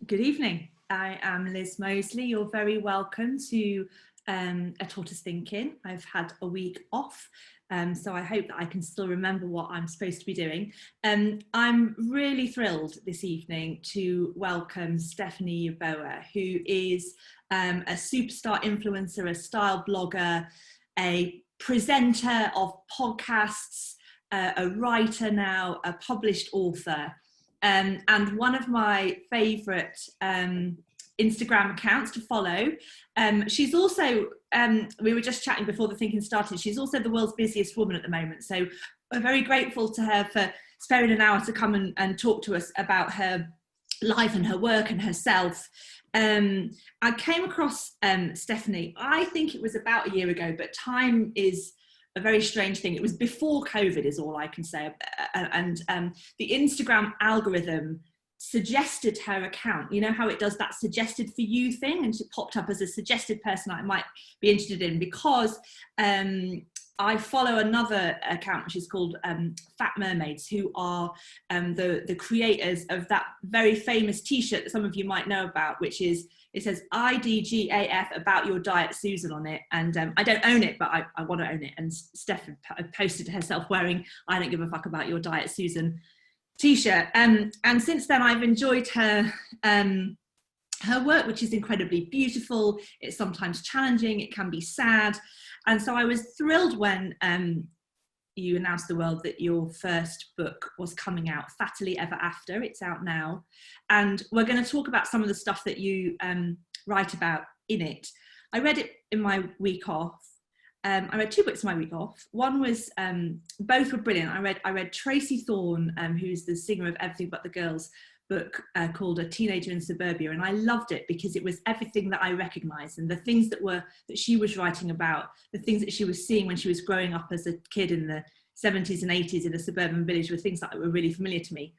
Good evening. I am Liz Moseley. You're very welcome to A Tortoise Thinking. I've had a week off, so I hope that I can still remember what I'm supposed to be doing. I'm really thrilled this evening to welcome Stephanie Yeboah, who is a superstar influencer, a style blogger, a presenter of podcasts, a writer now, a published author. And one of my favourite Instagram accounts to follow. She's also, we were just chatting before the thinking started, she's also the world's busiest woman at the moment. So we're very grateful to her for sparing an hour to come and talk to us about her life and her work and herself. I came across Stephanie, I think it was about a year ago, but time is a very strange thing. It was before COVID is all I can say. And the Instagram algorithm suggested her account. You know how it does that suggested for you thing? And she popped up as a suggested person I might be interested in, because I follow another account which is called Fat Mermaids, who are the creators of that very famous t-shirt that some of you might know about, which is, it says IDGAF about your diet, Susan, on it. And I don't own it, but I want to own it. And Steph posted herself wearing I don't give a fuck about your diet, Susan t-shirt. And since then I've enjoyed her work, which is incredibly beautiful. It's sometimes challenging, it can be sad. And so I was thrilled when you announced the world that your first book was coming out, Fattily Ever After. It's out now. And we're going to talk about some of the stuff that you write about in it. I read it in my week off. I read two books in my week off. One was, both were brilliant. I read Tracy Thorn, who's the singer of Everything But the Girls, book called A Teenager in Suburbia, and I loved it because it was everything that I recognised, and the things that she was writing about, the things that she was seeing when she was growing up as a kid in the 70s and 80s in a suburban village were things that were really familiar to me.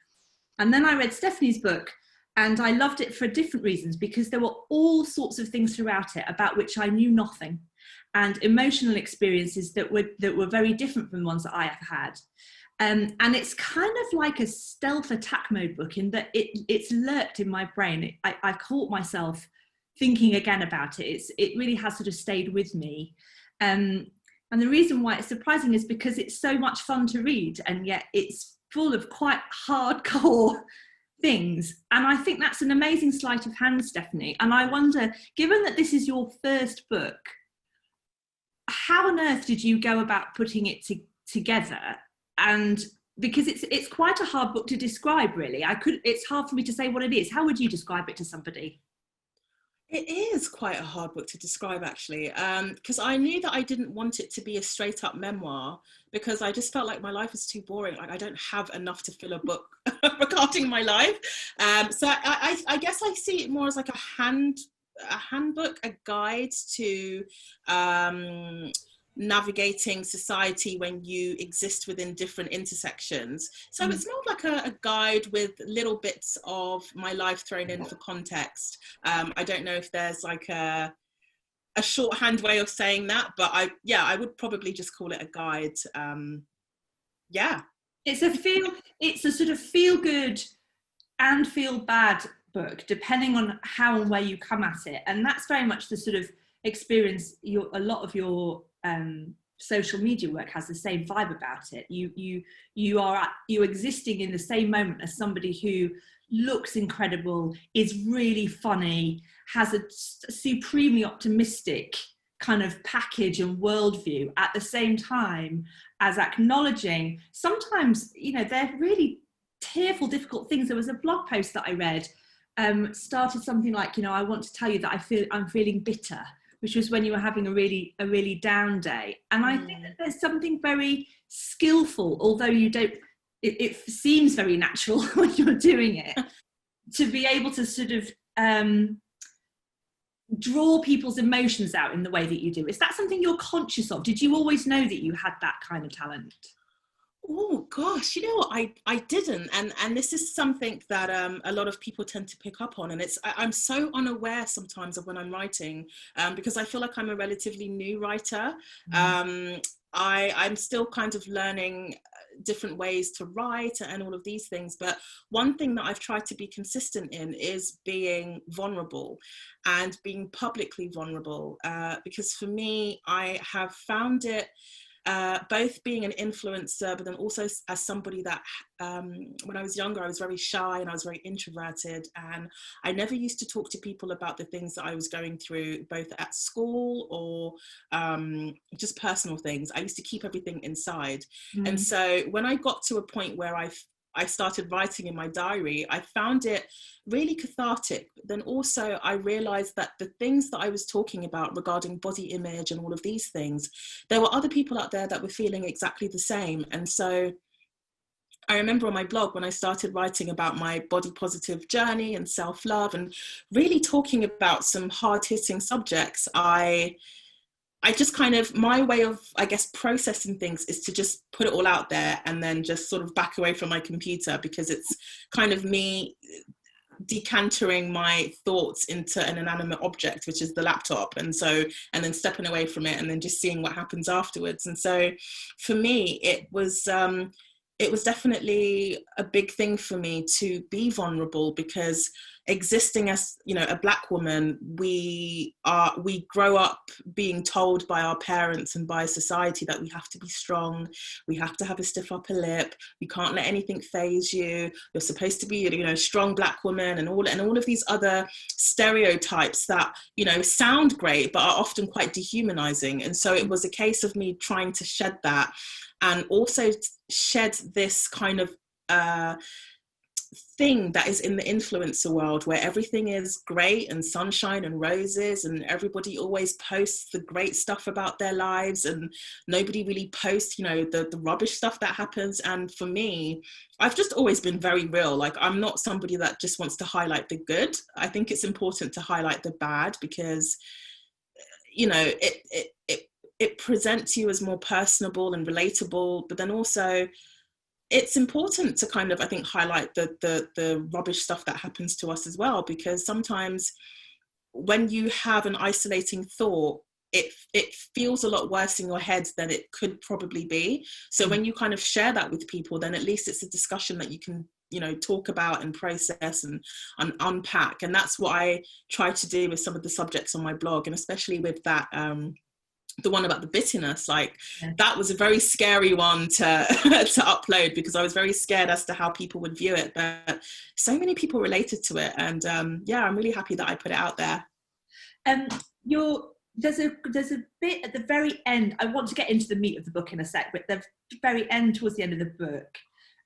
And then I read Stephanie's book, and I loved it for different reasons, because there were all sorts of things throughout it about which I knew nothing, and emotional experiences that were very different from ones that I have had. And it's kind of like a stealth attack mode book, in that it's lurked in my brain. I caught myself thinking again about it. It really has sort of stayed with me. And the reason why it's surprising is because it's so much fun to read, and yet it's full of quite hardcore things. And I think that's an amazing sleight of hand, Stephanie. And I wonder, given that this is your first book, how on earth did you go about putting it together? And because it's quite a hard book to describe, really. It's hard for me to say what it is. How would you describe it to somebody? It is quite a hard book to describe, actually, because I knew that I didn't want it to be a straight up memoir, because I just felt like my life is too boring. Like, I don't have enough to fill a book regarding my life. So I guess I see it more as like a handbook, a guide to navigating society when you exist within different intersections. So it's more like a guide with little bits of my life thrown in for context. I don't know if there's like a shorthand way of saying that, but I would probably just call it a guide. It's a sort of feel good and feel bad book, depending on how and where you come at it. And that's very much the sort of experience a lot of your social media work has the same vibe about it. You're existing in the same moment as somebody who looks incredible, is really funny, has a supremely optimistic kind of package and worldview, at the same time as acknowledging sometimes, they're really tearful, difficult things. There was a blog post that I read, started something like, I want to tell you that I'm feeling bitter, which was when you were having a really down day. And I think that there's something very skillful, although it seems very natural when you're doing it, to be able to sort of draw people's emotions out in the way that you do. Is that something you're conscious of? Did you always know that you had that kind of talent? Oh gosh, you know what, I didn't, and this is something that a lot of people tend to pick up on, and I'm so unaware sometimes of when I'm writing, because I feel like I'm a relatively new writer. I'm still kind of learning different ways to write and all of these things. But one thing that I've tried to be consistent in is being vulnerable and being publicly vulnerable, because for me, I have found it both being an influencer, but then also as somebody that when I was younger, I was very shy and I was very introverted, and I never used to talk to people about the things that I was going through, both at school or just personal things. I used to keep everything inside. And so when I got to a point where I started writing in my diary, I found it really cathartic. But then also I realized that the things that I was talking about regarding body image and all of these things, there were other people out there that were feeling exactly the same. And so I remember on my blog when I started writing about my body positive journey and self-love and really talking about some hard-hitting subjects, I just kind of, my way of, I guess, processing things is to just put it all out there and then just sort of back away from my computer, because it's kind of me decantering my thoughts into an inanimate object, which is the laptop. And then stepping away from it and then just seeing what happens afterwards. And so for me, it was definitely a big thing for me to be vulnerable, because existing as, you know, a Black woman, we grow up being told by our parents and by society that we have to be strong, we have to have a stiff upper lip, you can't let anything faze you, you're supposed to be, you know, strong Black woman, and all of these other stereotypes that, you know, sound great but are often quite dehumanizing. And so it was a case of me trying to shed that, and also shed this kind of thing that is in the influencer world, where everything is great and sunshine and roses, and everybody always posts the great stuff about their lives, and nobody really posts, you know, the rubbish stuff that happens. And for me, I've just always been very real. Like, I'm not somebody that just wants to highlight the good. I think it's important to highlight the bad, because, you know, it presents you as more personable and relatable, but then also it's important to kind of, I think, highlight the rubbish stuff that happens to us as well, because sometimes when you have an isolating thought, it feels a lot worse in your head than it could probably be. So when you kind of share that with people, then at least it's a discussion that you can, you know, talk about and process and unpack. And that's what I try to do with some of the subjects on my blog, and especially with that the one about the bitterness. Like, that was a very scary one to to upload, because I was very scared as to how people would view it, but so many people related to it. And yeah, I'm really happy that I put it out there. There's a bit at the very end, I want to get into the meat of the book in a sec, but the very end, towards the end of the book,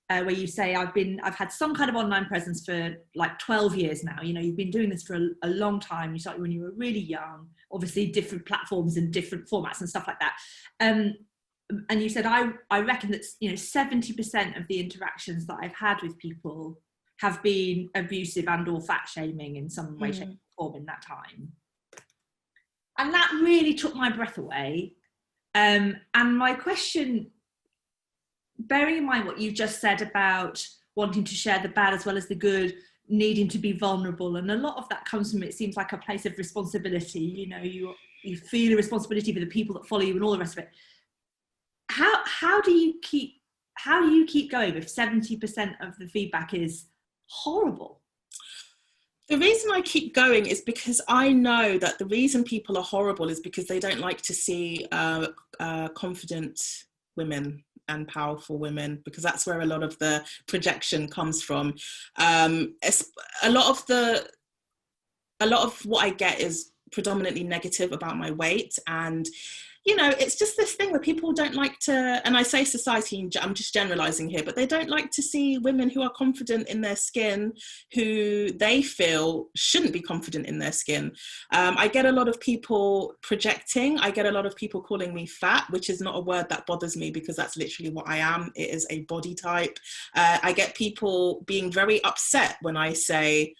where you say, I've had some kind of online presence for like 12 years now. You know, you've been doing this for a long time. You started when you were really young, obviously different platforms and different formats and stuff like that. And you said, I reckon that, you know, 70% of the interactions that I've had with people have been abusive and or fat shaming in some way, shape or form in that time. And that really took my breath away. And my question, bearing in mind what you just said about wanting to share the bad as well as the good, needing to be vulnerable, and a lot of that comes from, it seems like, a place of responsibility. You know, you feel a responsibility for the people that follow you and all the rest of it. How do you keep going if 70% of the feedback is horrible? The reason I keep going is because I know that the reason people are horrible is because they don't like to see confident women and powerful women, because that's where a lot of the projection comes from. A lot of what I get is predominantly negative about my weight, and you know, it's just this thing where people don't like to, and I say society, I'm just generalizing here, but they don't like to see women who are confident in their skin, who they feel shouldn't be confident in their skin. I get a lot of people projecting. I get a lot of people calling me fat, which is not a word that bothers me, because that's literally what I am. It is a body type. I get people being very upset when I say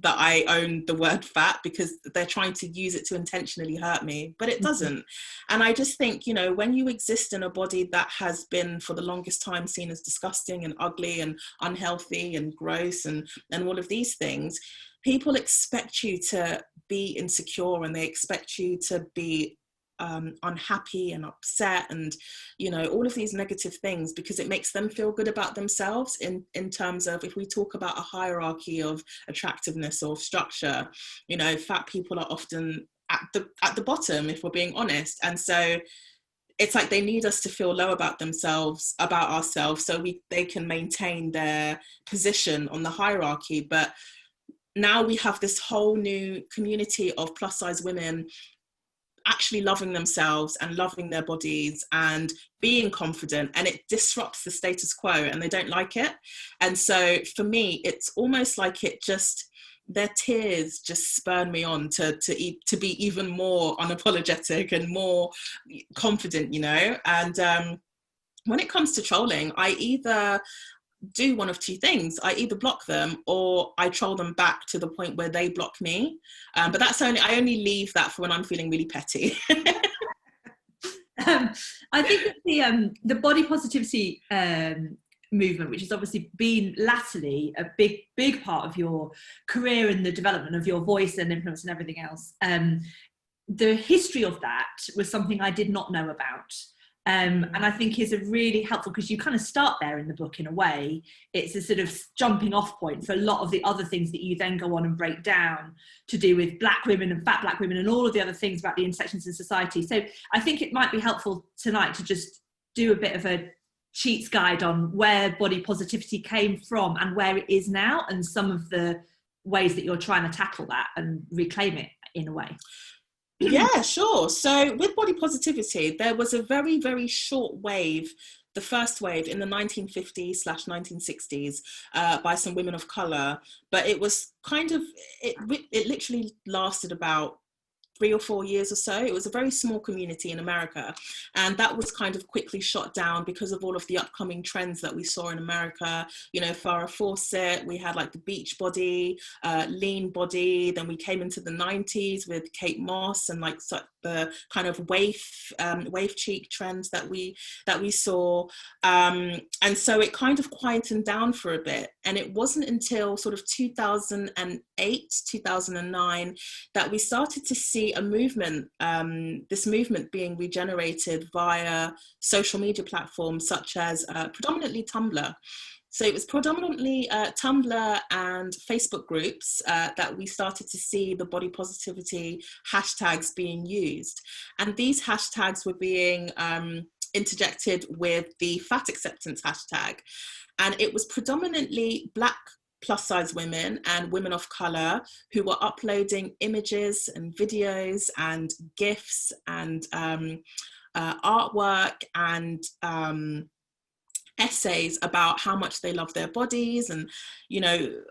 that I own the word fat, because they're trying to use it to intentionally hurt me, but it doesn't. And I just think, you know, when you exist in a body that has been for the longest time seen as disgusting and ugly and unhealthy and gross and all of these things, people expect you to be insecure, and they expect you to be unhappy and upset and, you know, all of these negative things, because it makes them feel good about themselves in terms of, if we talk about a hierarchy of attractiveness or structure, you know, fat people are often at the bottom, if we're being honest. And so it's like they need us to feel low about ourselves, so they can maintain their position on the hierarchy. But now we have this whole new community of plus size women actually loving themselves and loving their bodies and being confident, and it disrupts the status quo, and they don't like it. And so for me, it's almost like their tears just spurn me on to be even more unapologetic and more confident, you know. And when it comes to trolling, I either do one of two things. I either block them or I troll them back to the point where they block me. But I only leave that for when I'm feeling really petty. I think that the body positivity movement, which has obviously been latterly a big part of your career and the development of your voice and influence and everything else, the history of that was something I did not know about. And I think is a really helpful, because you kind of start there in the book in a way. It's a sort of jumping off point for a lot of the other things that you then go on and break down to do with Black women and fat Black women and all of the other things about the intersections in society. So I think it might be helpful tonight to just do a bit of a Cheats guide on where body positivity came from and where it is now, and some of the ways that you're trying to tackle that and reclaim it in a way. Yeah, sure. So with body positivity, there was a very, very short wave, the first wave in the 1950s/1960s by some women of color, but it was kind of, it literally lasted about 3 or 4 years or so. It was a very small community in America, and that was kind of quickly shot down because of all of the upcoming trends that we saw in America. You know, Farrah Fawcett, we had like the beach body, lean body, then we came into the 90s with Kate Moss and like the kind of wave cheek trends that we saw, and so it kind of quietened down for a bit. And it wasn't until sort of 2008, 2009 that we started to see a movement, this movement being regenerated via social media platforms such as predominantly Tumblr. So it was predominantly Tumblr and Facebook groups that we started to see the body positivity hashtags being used. And these hashtags were being interjected with the fat acceptance hashtag. And it was predominantly Black plus size women and women of color who were uploading images and videos and GIFs and artwork and essays about how much they love their bodies, and, you know,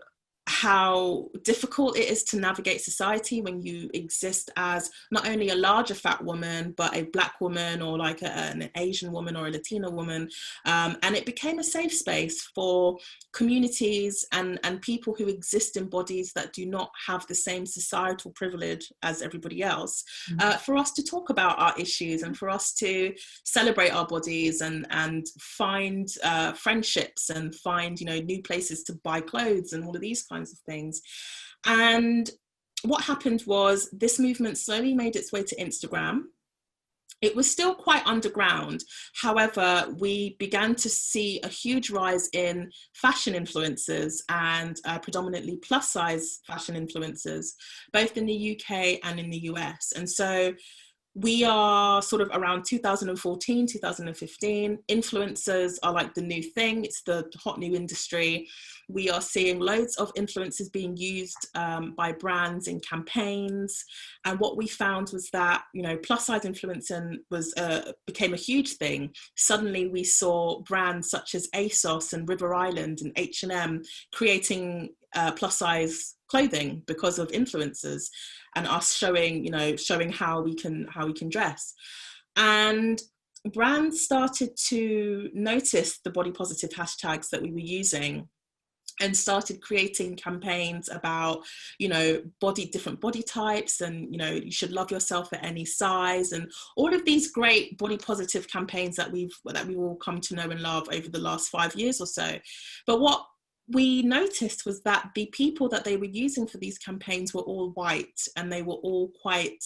how difficult it is to navigate society when you exist as not only a larger fat woman, but a Black woman or like an Asian woman or a Latina woman. And it became a safe space for communities and people who exist in bodies that do not have the same societal privilege as everybody else, for us to talk about our issues and for us to celebrate our bodies and find friendships and find, you know, new places to buy clothes and all of these kinds of things. And what happened was this movement slowly made its way to Instagram. It was still quite underground. However, we began to see a huge rise in fashion influencers and predominantly plus size fashion influencers, both in the UK and in the US. And so we are sort of around 2014, 2015. Influencers are like the new thing. It's the hot new industry. We are seeing loads of influencers being used by brands in campaigns. And what we found was that, you know, plus size influencing became a huge thing. Suddenly we saw brands such as ASOS and River Island and H&M creating plus size clothing because of influencers and us showing how we can dress. And brands started to notice the body positive hashtags that we were using and started creating campaigns about, you know, different body types, and, you know, you should love yourself at any size, and all of these great body positive campaigns that we all come to know and love over the last 5 years or so. But what we noticed was that the people that they were using for these campaigns were all white, and they were all quite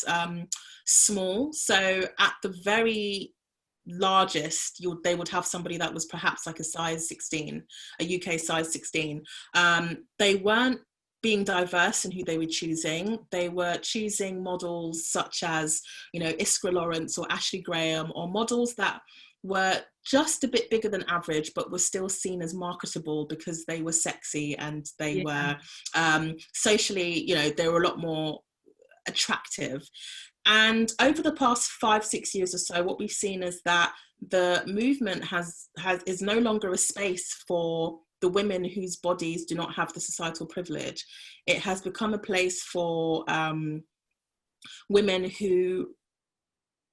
small. So at the very largest, they would have somebody that was perhaps like a size 16, a UK size 16. They weren't being diverse in who they were choosing. They were choosing models such as, you know, Iskra Lawrence or Ashley Graham, or models that were just a bit bigger than average, but were still seen as marketable because they were sexy and they were socially, you know, they were a lot more attractive. And over the past 5-6 years or so, what we've seen is that the movement is no longer a space for the women whose bodies do not have the societal privilege. It has become a place for women who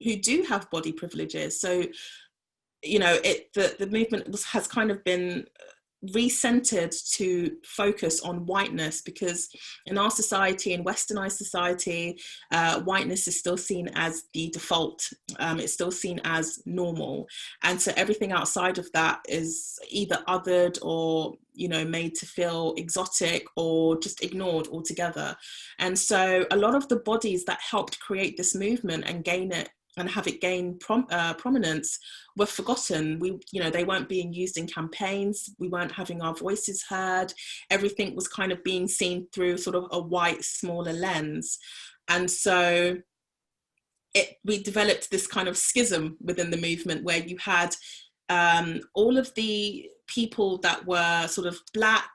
do have body privileges. So, you know, the movement has kind of been recentered to focus on whiteness, because in our society, in westernized society, whiteness is still seen as the default. It's still seen as normal, and so everything outside of that is either othered or, you know, made to feel exotic or just ignored altogether. And so a lot of the bodies that helped create this movement and gain it and have it gain prominence were forgotten. You know, they weren't being used in campaigns. We weren't having our voices heard. Everything was kind of being seen through sort of a white, smaller lens. And so we developed this kind of schism within the movement, where you had all of the people that were sort of Black,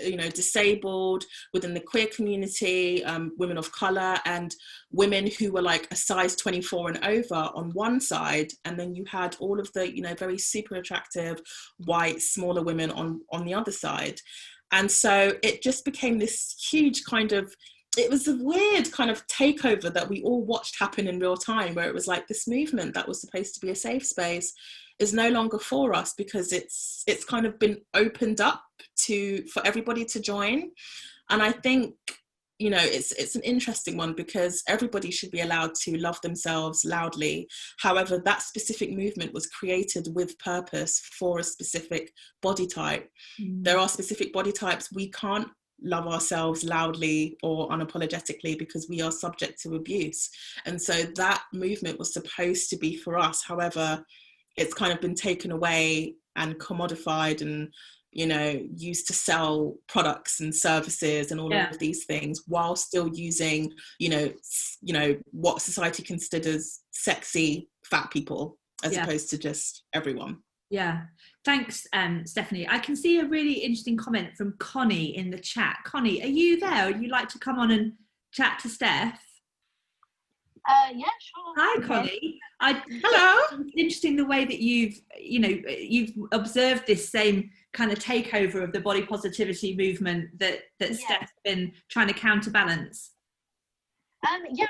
you know, disabled, within the queer community, women of colour, and women who were like a size 24 and over on one side, and then you had all of the, you know, very super attractive white smaller women on the other side. And so it just became this huge kind of, it was a weird kind of takeover that we all watched happen in real time, where it was like this movement that was supposed to be a safe space is no longer for us, because it's kind of been opened up for everybody to join. And I think, you know, it's an interesting one, because everybody should be allowed to love themselves loudly. However, that specific movement was created with purpose for a specific body type. There are specific body types we can't love ourselves loudly or unapologetically, because we are subject to abuse. And so that movement was supposed to be for us. However, it's kind of been taken away and commodified and, you know, used to sell products and services and all of these things, while still using, you know, what society considers sexy fat people, as opposed to just everyone. Yeah, thanks, Stephanie. I can see a really interesting comment from Connie in the chat. Connie, are you there? Would you like to come on and chat to Steph? Yeah, sure. Hi, Connie. Hello. It's interesting the way that you've observed this same kind of takeover of the body positivity movement that Steph's been trying to counterbalance. Yeah,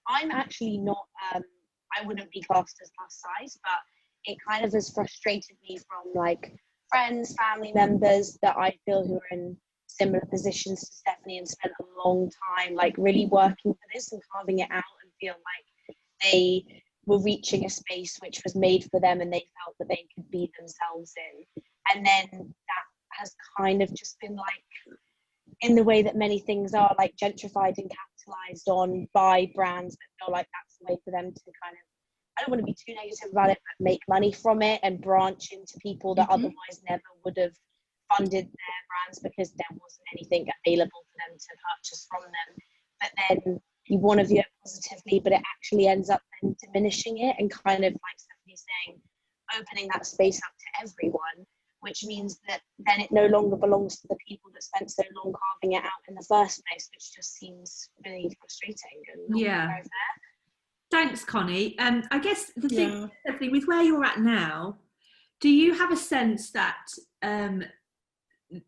I'm actually not, I wouldn't be classed as plus size, but it kind of has frustrated me from like friends, family members that I feel who are in similar positions to Stephanie and spent a long time like really working for this and carving it out, and feel like they were reaching a space which was made for them and they felt that they could be themselves in. And then that has kind of just been like, in the way that many things are, like gentrified and capitalized on by brands that feel like that's the way for them to kind of, I don't want to be too negative about it, but make money from it and branch into people that otherwise never would have funded their brands, because there wasn't anything available for them to purchase from them. But then you want to view it positively, but it actually ends up then diminishing it and kind of, like Stephanie's saying, opening that space up to everyone, which means that then it no longer belongs to the people that spent so long carving it out in the first place, which just seems really frustrating and not very fair. Thanks, Connie. I guess the thing, Stephanie, with where you're at now, do you have a sense that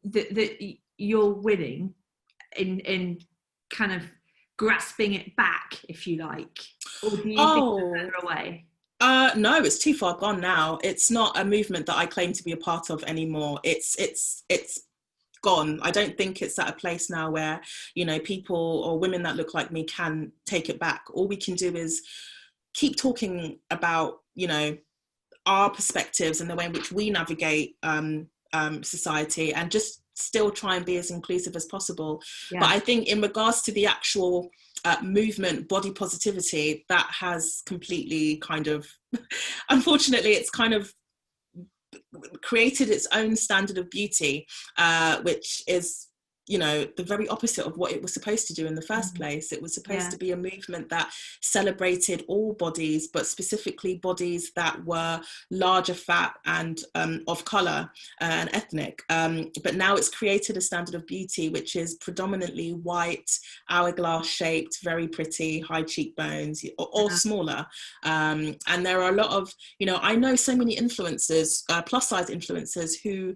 that you're winning in kind of grasping it back, if you like, or do you think it's further away? No, it's too far gone now. It's not a movement that I claim to be a part of anymore. It's gone. I don't think it's at a place now where, you know, people or women that look like me can take it back. All we can do is keep talking about, you know, our perspectives and the way in which we navigate society, and just still try and be as inclusive as possible. Yeah. But I think in regards to the actual movement, body positivity, that has completely kind of, unfortunately, it's kind of created its own standard of beauty, which is, you know, the very opposite of what it was supposed to do in the first place. It was supposed to be a movement that celebrated all bodies, but specifically bodies that were larger fat and of colour and ethnic. But now it's created a standard of beauty which is predominantly white, hourglass shaped, very pretty, high cheekbones, or smaller. And there are a lot of, you know, I know so many influencers, plus size influencers, who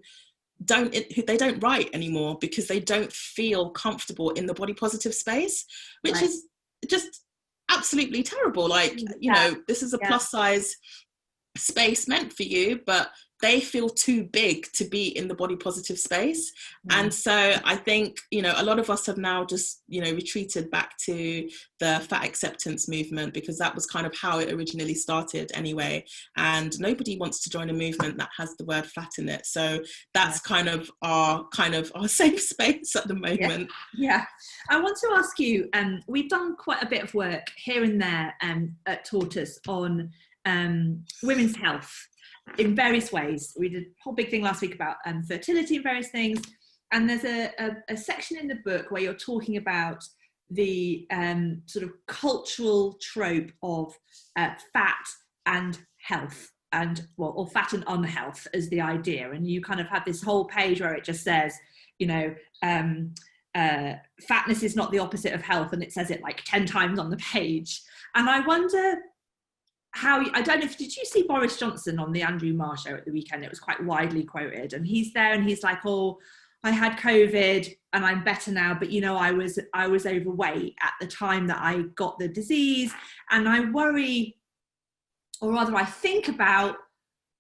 they don't write anymore because they don't feel comfortable in the body positive space, which is just absolutely terrible. Like, you know, this is a plus size space meant for you, but they feel too big to be in the body positive space. And so I think, you know, a lot of us have now just, you know, retreated back to the fat acceptance movement, because that was kind of how it originally started anyway. And nobody wants to join a movement that has the word fat in it. So that's kind of our safe space at the moment. Yeah. I want to ask you, we've done quite a bit of work here and there at Tortoise on women's health in various ways. We did a whole big thing last week about fertility and various things, and there's a section in the book where you're talking about the sort of cultural trope of fat and health, and or fat and unhealth as the idea. And you kind of have this whole page where it just says, you know, fatness is not the opposite of health, and it says it like 10 times on the page. And I wonder how, I don't know if, did you see Boris Johnson on the Andrew Marr show at the weekend? It was quite widely quoted, and he's there and he's like, oh, I had COVID and I'm better now, but you know, I was overweight at the time that I got the disease. And I worry, or rather I think about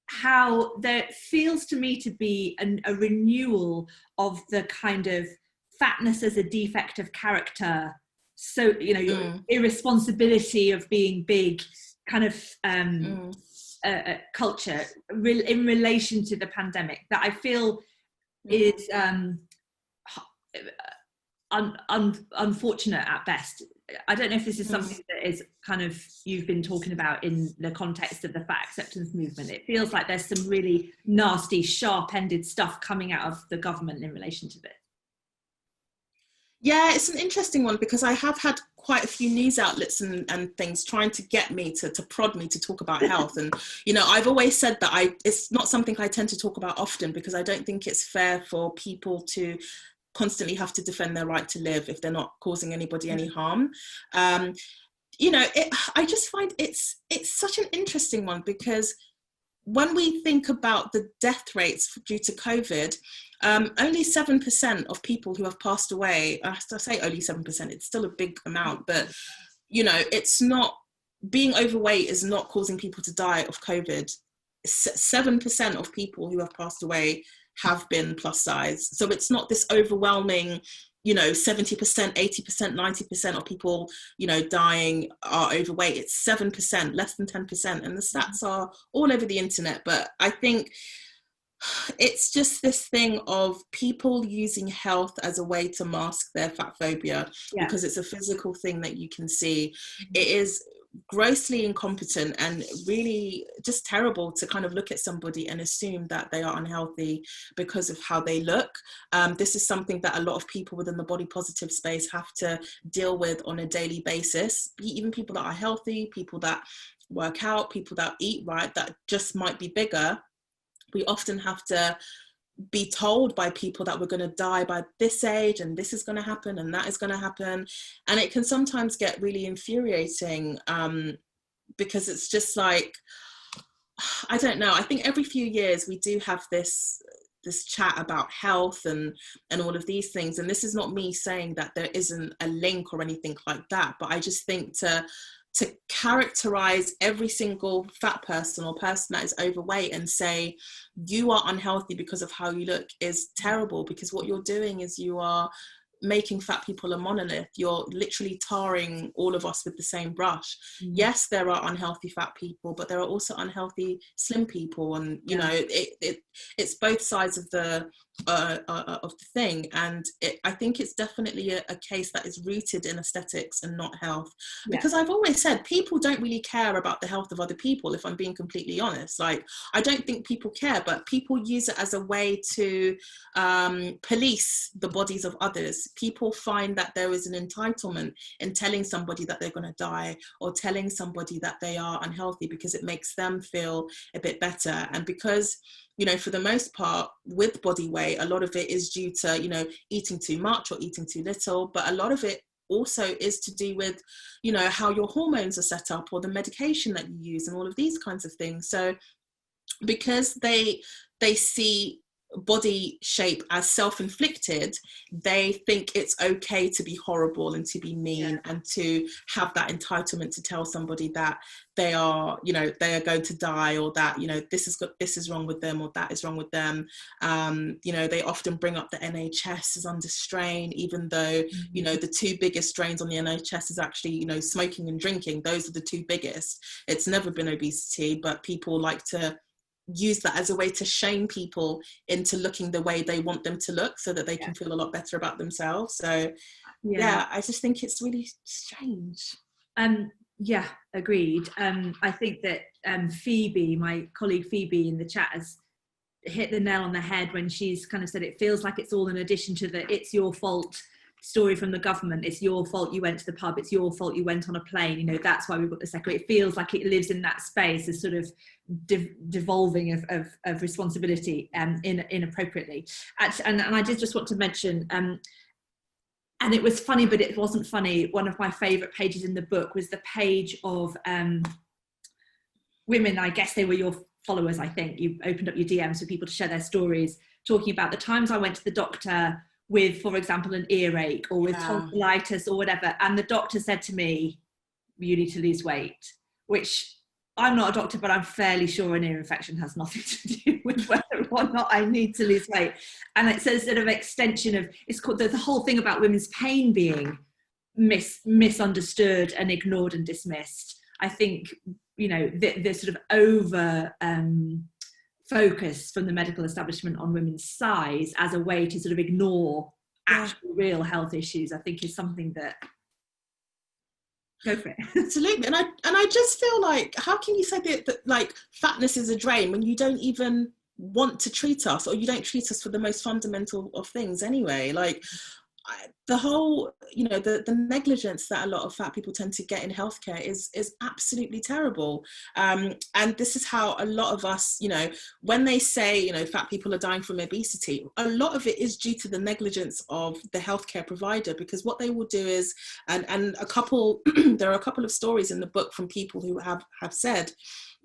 how there feels to me to be a renewal of the kind of fatness as a defect of character. So, you know, your irresponsibility of being big kind of culture in relation to the pandemic that I feel is unfortunate at best. I don't know if this is something that is kind of you've been talking about in the context of the fat acceptance movement. It feels like there's some really nasty, sharp-ended stuff coming out of the government in relation to this. Yeah, it's an interesting one, because I have had quite a few news outlets and things trying to get me to prod me to talk about health. And, you know, I've always said that it's not something I tend to talk about often, because I don't think it's fair for people to constantly have to defend their right to live if they're not causing anybody any harm. You know, I just find it's such an interesting one, because when we think about the death rates due to COVID, only 7% of people who have passed away, I say only 7%, it's still a big amount, but, you know, it's not, being overweight is not causing people to die of COVID. 7% of people who have passed away have been plus size. So it's not this overwhelming, you know, 70%, 80%, 90% of people, you know, dying are overweight. It's 7%, less than 10%. And the stats are all over the internet. But I think it's just this thing of people using health as a way to mask their fat phobia, because it's a physical thing that you can see. It is grossly incompetent and really just terrible to kind of look at somebody and assume that they are unhealthy because of how they look. This is something that a lot of people within the body positive space have to deal with on a daily basis. Even people that are healthy, people that work out, people that eat right, that just might be bigger. We often have to be told by people that we're going to die by this age, and this is going to happen and that is going to happen. And it can sometimes get really infuriating, because it's just like, I don't know, I think every few years we do have this chat about health and all of these things. And this is not me saying that there isn't a link or anything like that, but I just think to characterize every single fat person or person that is overweight and say you are unhealthy because of how you look is terrible, because what you're doing is you are making fat people a monolith. You're literally tarring all of us with the same brush. Yes, there are unhealthy fat people, but there are also unhealthy slim people, and you know, it's both sides of the of the thing. And I think it's definitely a case that is rooted in aesthetics and not health, because I've always said people don't really care about the health of other people, if I'm being completely honest. Like, I don't think people care, but people use it as a way to police the bodies of others. People find that there is an entitlement in telling somebody that they're going to die, or telling somebody that they are unhealthy, because it makes them feel a bit better. And because, you know, for the most part with body weight, a lot of it is due to, you know, eating too much or eating too little, but a lot of it also is to do with, you know, how your hormones are set up, or the medication that you use, and all of these kinds of things. So because they see body shape as self-inflicted, they think it's okay to be horrible and to be mean, and to have that entitlement to tell somebody that they are, you know, they are going to die, or that, you know, this is wrong with them, or that is wrong with them. You know, they often bring up the NHS is under strain, even though, you know, the two biggest strains on the NHS is actually, you know, smoking and drinking. Those are the two biggest. It's never been obesity, but people like to use that as a way to shame people into looking the way they want them to look, so that they can feel a lot better about themselves. So I just think it's really strange. Yeah, agreed. I think that Phoebe, my colleague Phoebe in the chat, has hit the nail on the head when she's kind of said it feels like it's all in addition to the "it's your fault" story from the government. It's your fault you went to the pub, it's your fault you went on a plane, you know, that's why we've got the second. It feels like it lives in that space as sort of devolving of responsibility inappropriately. And I did just want to mention, and it was funny, but it wasn't funny, one of my favourite pages in the book was the page of women, I guess they were your followers, I think, you opened up your DMs for people to share their stories, talking about the times I went to the doctor with, for example, an earache, or with tonsillitis or whatever, and the doctor said to me, you need to lose weight, which I'm not a doctor, but I'm fairly sure an ear infection has nothing to do with whether or not I need to lose weight. And it's a sort of extension of, it's called the whole thing about women's pain being misunderstood and ignored and dismissed. I think, you know, the sort of over focus from the medical establishment on women's size as a way to sort of ignore actual real health issues, I think is something that, go for it. Absolutely. And I just feel like, how can you say that like fatness is a drain when you don't even want to treat us, or you don't treat us for the most fundamental of things anyway? Like, the whole, you know, the negligence that a lot of fat people tend to get in healthcare is absolutely terrible. And this is how a lot of us, you know, when they say, you know, fat people are dying from obesity, a lot of it is due to the negligence of the healthcare provider, because what they will do is, and a couple, there are a couple of stories in the book from people who have said,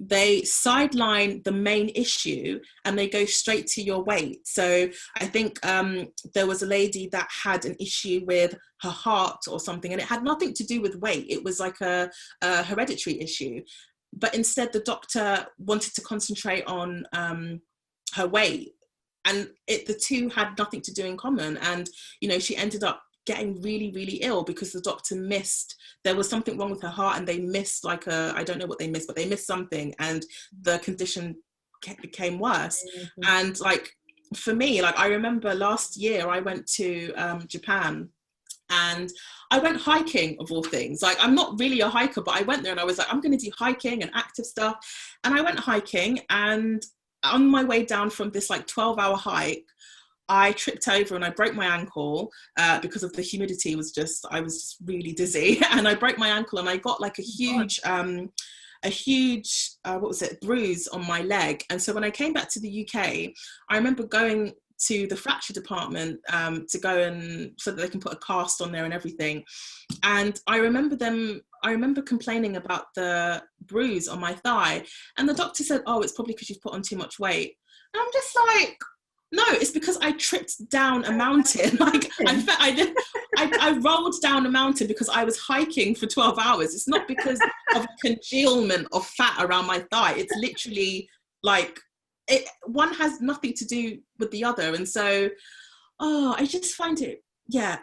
they sideline the main issue and they go straight to your weight. So I think there was a lady that had an issue with her heart or something, and it had nothing to do with weight. It was like a hereditary issue. But instead, the doctor wanted to concentrate on her weight, and the two had nothing to do in common. And, you know, she ended up getting really, really ill because the doctor missed, there was something wrong with her heart, and they missed like I don't know what they missed, but they missed something, and the condition became worse. And like, for me, like, I remember last year I went to Japan, and I went hiking, of all things. Like, I'm not really a hiker, but I went there and I was like, I'm going to do hiking and active stuff. And I went hiking, and on my way down from this like 12-hour hike, I tripped over and I broke my ankle because of the humidity. I was just really dizzy, and I broke my ankle, and I got like a huge what was it, bruise on my leg. And so when I came back to the UK, I remember going to the fracture department to go and so that they can put a cast on there and everything. And I remember complaining about the bruise on my thigh, and the doctor said, oh, it's probably because you've put on too much weight. And I'm just like, no, it's because I tripped down a mountain. Like, I rolled down a mountain because I was hiking for 12 hours. It's not because of congealment of fat around my thigh. It's literally like, one has nothing to do with the other. And so, I just find it,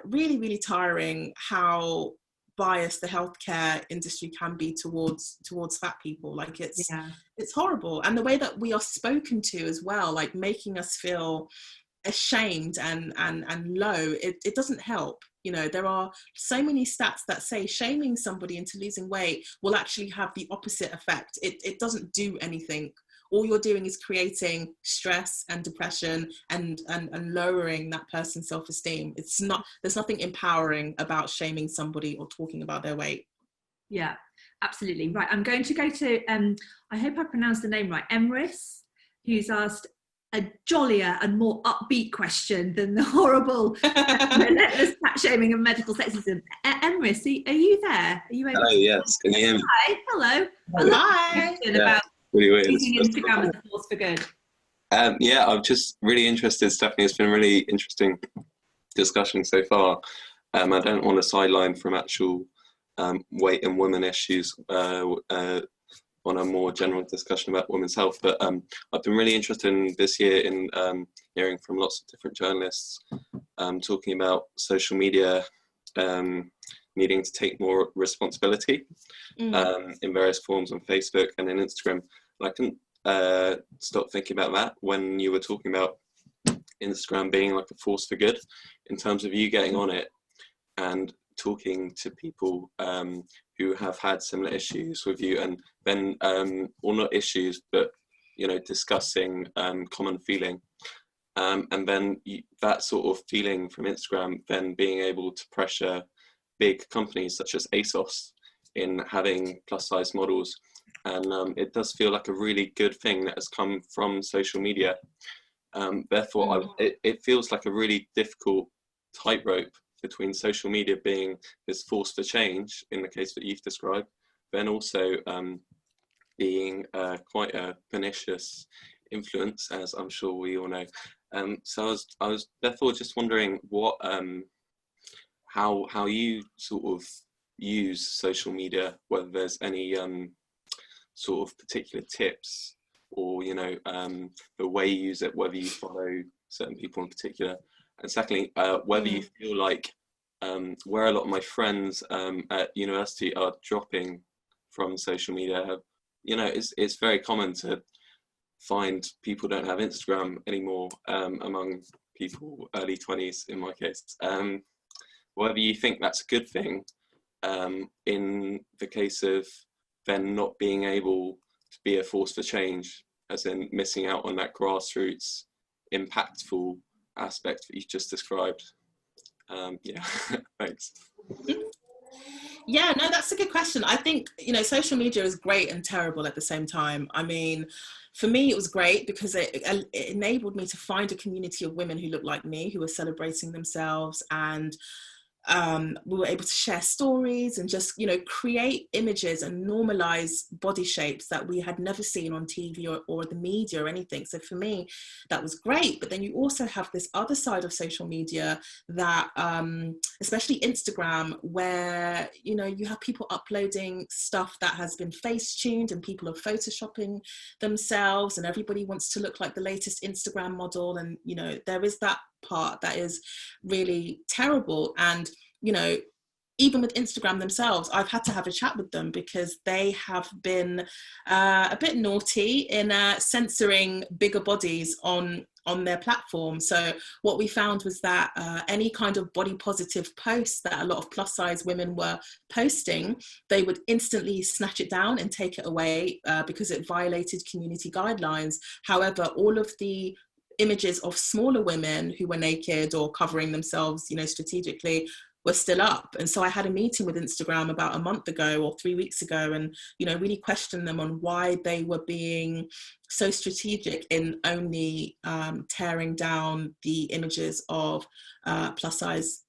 really, really tiring how biased the healthcare industry can be towards fat people. Like, it's horrible. And the way that we are spoken to as well, like making us feel ashamed and low, it doesn't help. You know, there are so many stats that say shaming somebody into losing weight will actually have the opposite effect. It doesn't do anything. All you're doing is creating stress and depression and lowering that person's self-esteem. It's not, there's nothing empowering about shaming somebody or talking about their weight. Yeah, absolutely. Right, I'm going to go to, I hope I pronounced the name right, Emrys, who's asked a jollier and more upbeat question than the horrible, relentless fat shaming and medical sexism. Emrys, are you there? Are you able Hello, yes, can you hear me? Hi, hello. Hi. About Really weird. using Instagram as a force for good. Yeah, I'm just really interested, Stephanie. It's been a really interesting discussion so far. I don't want to sideline from actual weight and women issues on a more general discussion about women's health, but I've been really interested in this year in hearing from lots of different journalists talking about social media needing to take more responsibility in various forms on Facebook and in Instagram. And I couldn't stop thinking about that when you were talking about Instagram being like a force for good, in terms of you getting on it and talking to people who have had similar issues with you, and then or not issues, but you know, discussing common feeling, and then that sort of feeling from Instagram then being able to pressure big companies such as ASOS in having plus size models. And it does feel like a really good thing that has come from social media. Therefore, it feels like a really difficult tightrope between social media being this force for change, in the case that you've described, then also being quite a pernicious influence, as I'm sure we all know. So I was therefore just wondering what, how you sort of use social media, whether there's any sort of particular tips, or you know, the way you use it, whether you follow certain people in particular. And secondly, whether you feel like where a lot of my friends at university are dropping from social media, you know, it's very common to find people don't have Instagram anymore among people early 20s in my case. Whether you think that's a good thing in the case of then not being able to be a force for change, as in missing out on that grassroots impactful aspect that you just described. Yeah, thanks. Yeah, no, that's a good question. I think, you know, social media is great and terrible at the same time. I mean, for me, it was great because it enabled me to find a community of women who looked like me, who were celebrating themselves, and we were able to share stories and just, you know, create images and normalize body shapes that we had never seen on TV or the media or anything. So for me, that was great. But then you also have this other side of social media that, especially Instagram, where, you know, you have people uploading stuff that has been face tuned and people are photoshopping themselves and everybody wants to look like the latest Instagram model. And, you know, there is that part that is really terrible. And, you know, even with Instagram themselves, I've had to have a chat with them because they have been a bit naughty in censoring bigger bodies on their platform. So what we found was that any kind of body positive posts that a lot of plus size women were posting, they would instantly snatch it down and take it away because it violated community guidelines. However, all of the images of smaller women who were naked or covering themselves, you know, strategically, were still up. And so I had a meeting with Instagram about a month ago or 3 weeks ago, and, you know, really questioned them on why they were being so strategic in only tearing down the images of plus size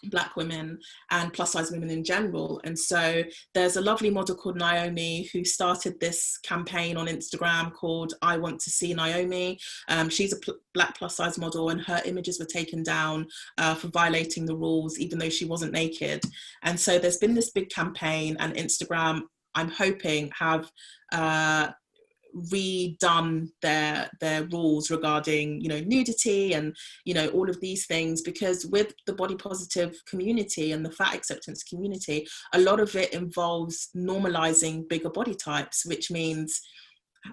Black women and plus size women in general. And so there's a lovely model called Naomi who started this campaign on Instagram called I Want to See Naomi. She's a Black plus size model, and her images were taken down for violating the rules, even though she wasn't naked. And so there's been this big campaign, and Instagram, I'm hoping, have redone their rules regarding, you know, nudity and, you know, all of these things, because with the body positive community and the fat acceptance community, a lot of it involves normalizing bigger body types, which means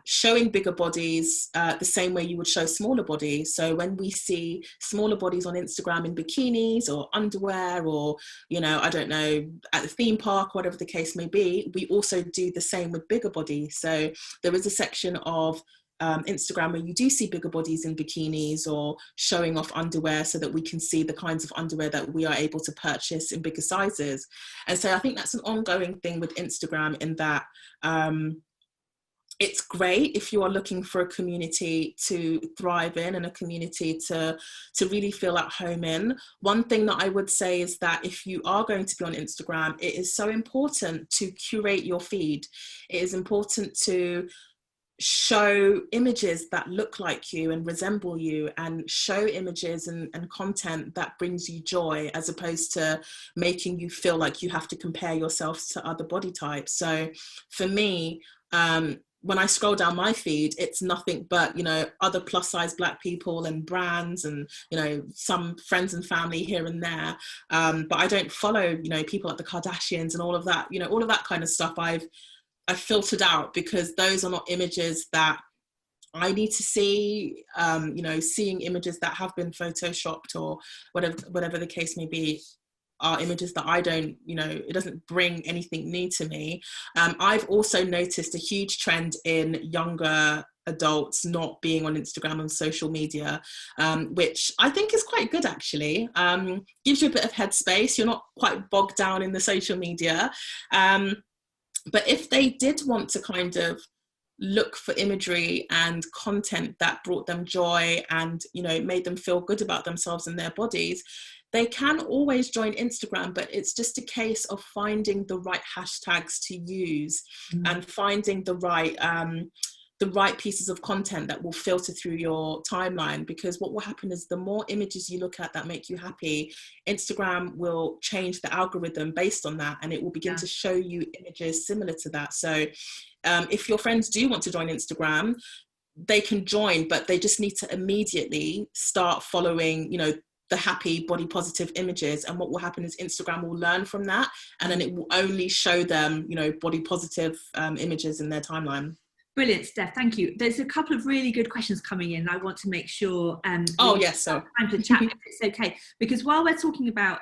showing bigger bodies the same way you would show smaller bodies. So when we see smaller bodies on Instagram in bikinis or underwear, or, you know, I don't know, at the theme park, whatever the case may be, we also do the same with bigger bodies. So there is a section of Instagram where you do see bigger bodies in bikinis or showing off underwear, so that we can see the kinds of underwear that we are able to purchase in bigger sizes. And so I think that's an ongoing thing with Instagram, in that it's great if you are looking for a community to thrive in and a community to really feel at home in. One thing that I would say is that if you are going to be on Instagram, it is so important to curate your feed. It is important to show images that look like you and resemble you, and show images and content that brings you joy, as opposed to making you feel like you have to compare yourselves to other body types. So for me, when I scroll down my feed, it's nothing but, you know, other plus size Black people and brands, and, you know, some friends and family here and there. But I don't follow, you know, people like the Kardashians and all of that, you know, all of that kind of stuff I've filtered out, because those are not images that I need to see. You know, seeing images that have been photoshopped or whatever the case may be, are images that I don't, you know, it doesn't bring anything new to me. I've also noticed a huge trend in younger adults not being on Instagram and social media, which I think is quite good, actually. Gives you a bit of headspace. You're not quite bogged down in the social media. But if they did want to kind of look for imagery and content that brought them joy and, you know, made them feel good about themselves and their bodies, they can always join Instagram, but it's just a case of finding the right hashtags to use and finding the right pieces of content that will filter through your timeline. Because what will happen is, the more images you look at that make you happy, Instagram will change the algorithm based on that, and it will begin to show you images similar to that. So if your friends do want to join Instagram, they can join, but they just need to immediately start following, you know, the happy body positive images. And what will happen is Instagram will learn from that, and then it will only show them, you know, body positive images in their timeline. Brilliant, Steph. Thank you. There's a couple of really good questions coming in. I want to make sure oh yes, so time to chat if it's okay, because while we're talking about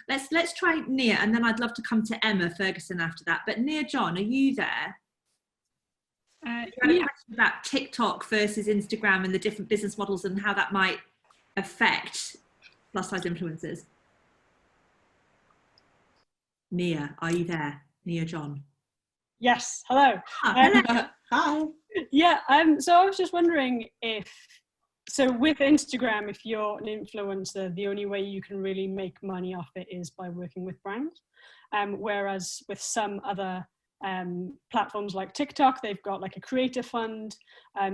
let's try Nia, and then I'd love to come to Emma Ferguson after that. But Nia John, are you there? You had a question about TikTok versus Instagram and the different business models and how that might affect plus size influencers. Nia, are you there? Nia John. Yes, hello. Hello. Hi. Yeah, so I was just wondering so with Instagram, if you're an influencer, the only way you can really make money off it is by working with brands. Whereas with some other platforms like TikTok, they've got like a creator fund,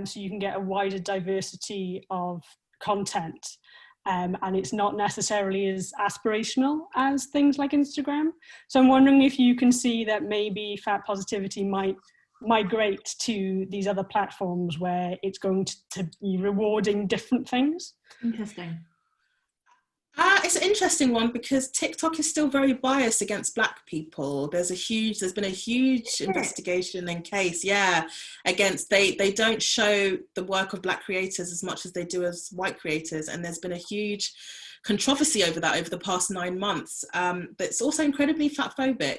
so you can get a wider diversity of content. And it's not necessarily as aspirational as things like Instagram. So I'm wondering if you can see that maybe fat positivity might migrate to these other platforms where it's going to be rewarding different things. Interesting. It's an interesting one, because TikTok is still very biased against Black people. There's been a huge investigation and case, against, they don't show the work of Black creators as much as they do as white creators. And there's been a huge controversy over that over the past 9 months. But it's also incredibly fatphobic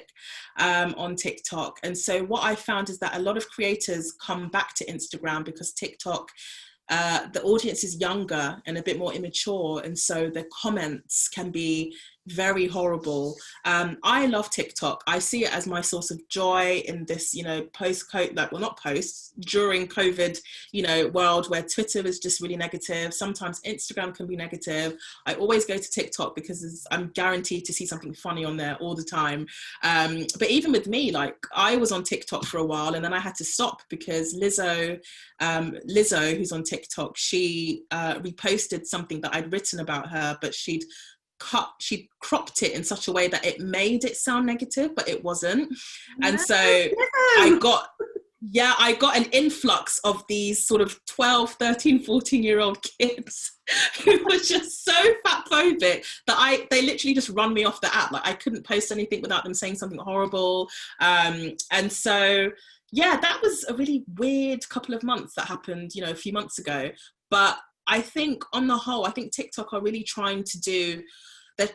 on TikTok. And so what I found is that a lot of creators come back to Instagram because TikTok, the audience is younger and a bit more immature, and so the comments can be very horrible. I love TikTok. I see it as my source of joy in this, you know, during COVID, you know, world where Twitter is just really negative. Sometimes Instagram can be negative. I always go to TikTok because I'm guaranteed to see something funny on there all the time. But even with me, like, I was on TikTok for a while and then I had to stop because Lizzo, who's on TikTok, she reposted something that I'd written about her, but she'd cropped it in such a way that it made it sound negative, but it wasn't. And so I got an influx of these sort of 12, 13, 14-year-old kids who were just so fatphobic that they literally just run me off the app. Like, I couldn't post anything without them saying something horrible. And so Yeah, that was a really weird couple of months that happened, a few months ago. But I think on the whole, I think TikTok are really trying to do,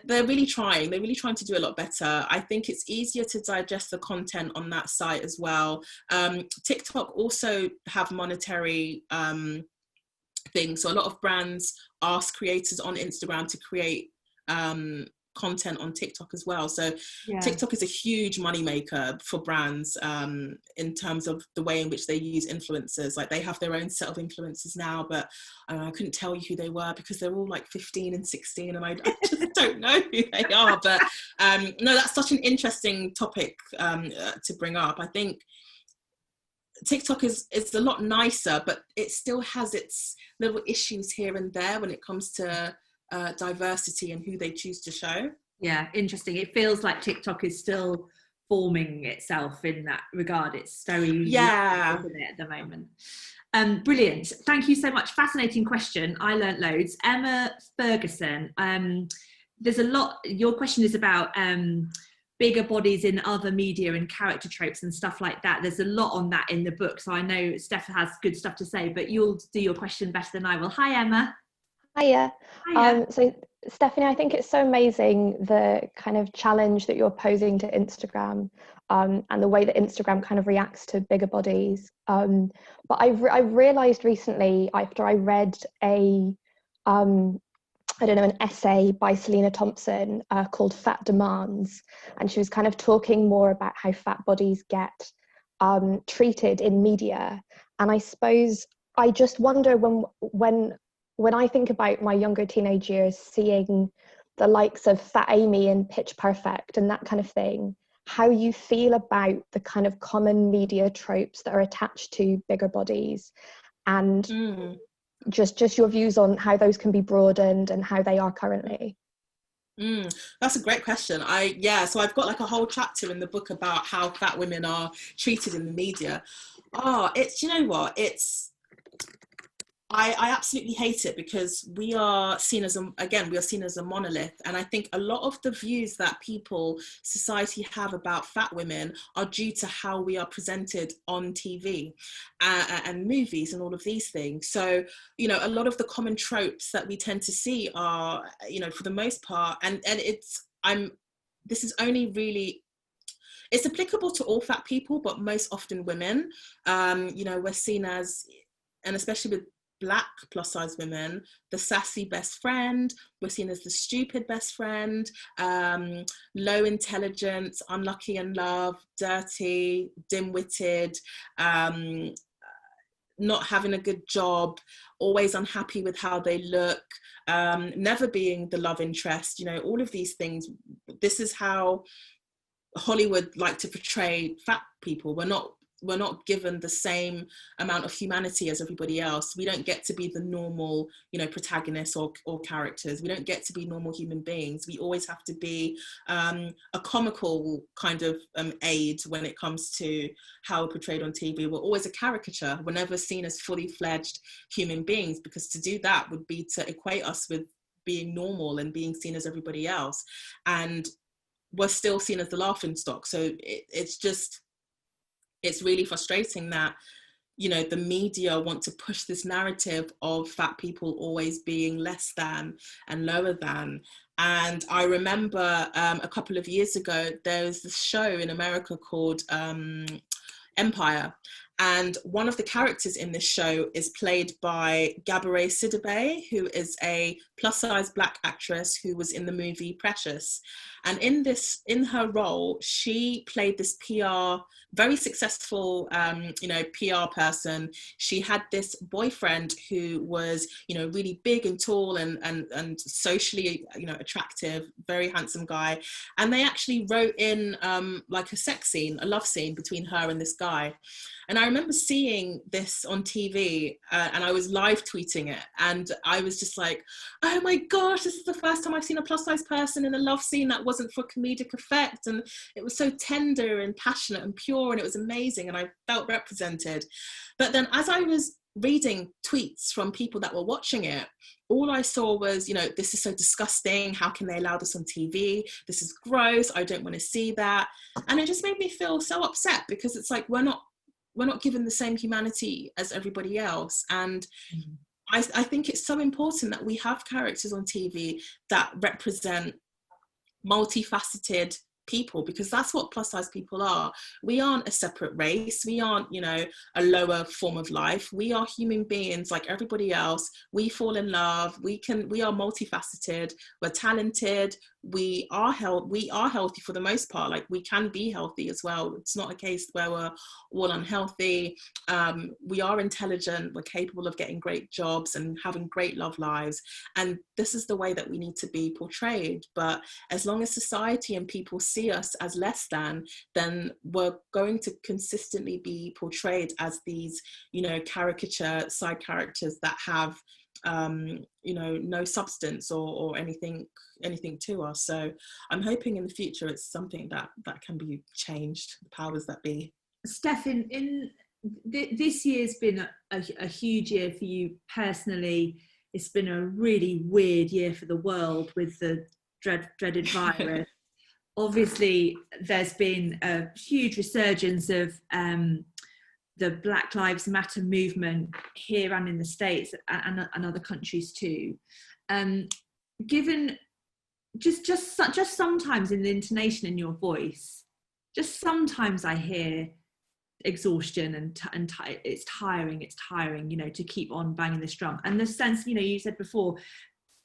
they're really trying to do a lot better. I think it's easier to digest the content on that site as well. TikTok also have monetary things. So a lot of brands ask creators on Instagram to create content on TikTok as well. So Yeah. TikTok is a huge moneymaker for brands in terms of the way in which they use influencers. Like they have their own set of influencers now, but I couldn't tell you who they were because they're all like 15 and 16 and I just don't know who they are. But no, that's such an interesting topic to bring up. I think TikTok is a lot nicer, but it still has its little issues here and there when it comes to diversity and who they choose to show. Yeah, interesting. It feels like TikTok is still forming itself in that regard. It's very yeah, isn't it, at the moment. Brilliant. Thank you so much. Fascinating question. I learnt loads. Emma Ferguson, there's a lot. Your question is about bigger bodies in other media and character tropes and stuff like that. There's a lot on that in the book. So I know Steph has good stuff to say, but you'll do your question better than I will. Hi, Emma. Hiya. Hiya. So Stephanie, I think it's so amazing the kind of challenge that you're posing to Instagram and the way that Instagram kind of reacts to bigger bodies. But I've realised recently after I read an essay by Selena Thompson called Fat Demands, and she was kind of talking more about how fat bodies get treated in media. And I suppose I just wonder when I think about my younger teenage years, seeing the likes of Fat Amy and Pitch Perfect and that kind of thing, how you feel about the kind of common media tropes that are attached to bigger bodies, and just your views on how those can be broadened and how they are currently. That's a great question. So I've got like a whole chapter in the book about how fat women are treated in the media. I absolutely hate it because we are seen as a monolith. And I think a lot of the views that society have about fat women are due to how we are presented on TV and movies and all of these things. So, a lot of the common tropes that we tend to see are, for the most part, and this is only really, it's applicable to all fat people, but most often women. We're seen as, and especially with Black plus size women, the sassy best friend. We're seen as the stupid best friend, low intelligence, unlucky in love, dirty, dim-witted, not having a good job, always unhappy with how they look, never being the love interest, all of these things. This is how Hollywood like to portray fat people. We're not given the same amount of humanity as everybody else. We don't get to be the normal, protagonists or characters. We don't get to be normal human beings. We always have to be a comical kind of aid when it comes to how we're portrayed on TV. We're always a caricature. We're never seen as fully fledged human beings, because to do that would be to equate us with being normal and being seen as everybody else. And we're still seen as the laughing stock. So it's really frustrating that, the media want to push this narrative of fat people always being less than and lower than. And I remember a couple of years ago, there was this show in America called Empire. And one of the characters in this show is played by Gabourey Sidibe, who is a plus-size Black actress who was in the movie Precious. And in her role, she played this very successful, PR person. She had this boyfriend who was, really big and tall and socially, attractive, very handsome guy. And they actually wrote in like a love scene between her and this guy. And I remember seeing this on TV and I was live tweeting it. And I was just like, oh my gosh, this is the first time I've seen a plus size person in a love scene that wasn't for comedic effect. And it was so tender and passionate and pure, and it was amazing. And I felt represented. But then as I was reading tweets from people that were watching it, all I saw was, this is so disgusting. How can they allow this on TV? This is gross. I don't want to see that. And it just made me feel so upset, because it's like, we're not given the same humanity as everybody else. And I think it's so important that we have characters on TV that represent multifaceted people, because that's what plus size people are. We aren't a separate race. We aren't, you know, a lower form of life. We are human beings like everybody else. We fall in love. We are multifaceted. We're talented. We are healthy for the most part. Like, we can be healthy as well. It's not a case where we're all unhealthy. We are intelligent. We're capable of getting great jobs and having great love lives. And this is the way that we need to be portrayed. But as long as society and people see us as less than, then we're going to consistently be portrayed as these, you know, caricature side characters that have you know, no substance or anything to us. So I'm hoping in the future it's something that can be changed, the powers that be. Steph, this year's been a huge year for you personally. It's been a really weird year for the world with the dreaded virus. Obviously, there's been a huge resurgence of the Black Lives Matter movement here and in the States and other countries too. Given just sometimes in the intonation in your voice, just sometimes I hear exhaustion and it's tiring, you know, to keep on banging this drum. And the sense, you know, you said before,